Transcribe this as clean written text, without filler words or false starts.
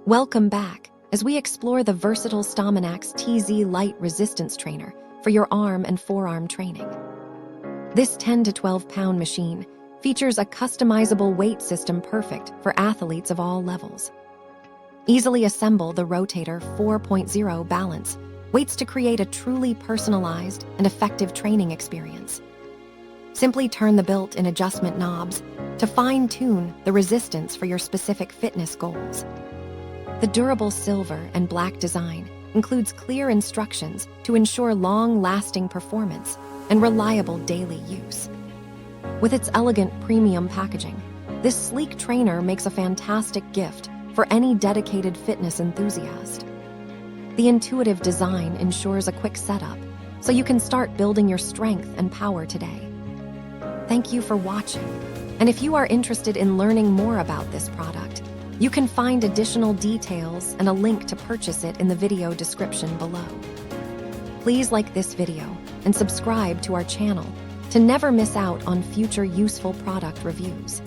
Welcome back as we explore the versatile Stominax TZ-Light Resistance Trainer for your arm and forearm training. This 10 to 12 pound machine features a customizable weight system perfect for athletes of all levels. Easily assemble the Rotator 4.0 balance weights to create a truly personalized and effective training experience. Simply turn the built-in adjustment knobs to fine-tune the resistance for your specific fitness goals. The durable silver and black design includes clear instructions to ensure long-lasting performance and reliable daily use. With its elegant premium packaging, this sleek trainer makes a fantastic gift for any dedicated fitness enthusiast. The intuitive design ensures a quick setup, so you can start building your strength and power today. Thank you for watching, and if you are interested in learning more about this product, you can find additional details and a link to purchase it in the video description below. Please like this video and subscribe to our channel to never miss out on future useful product reviews.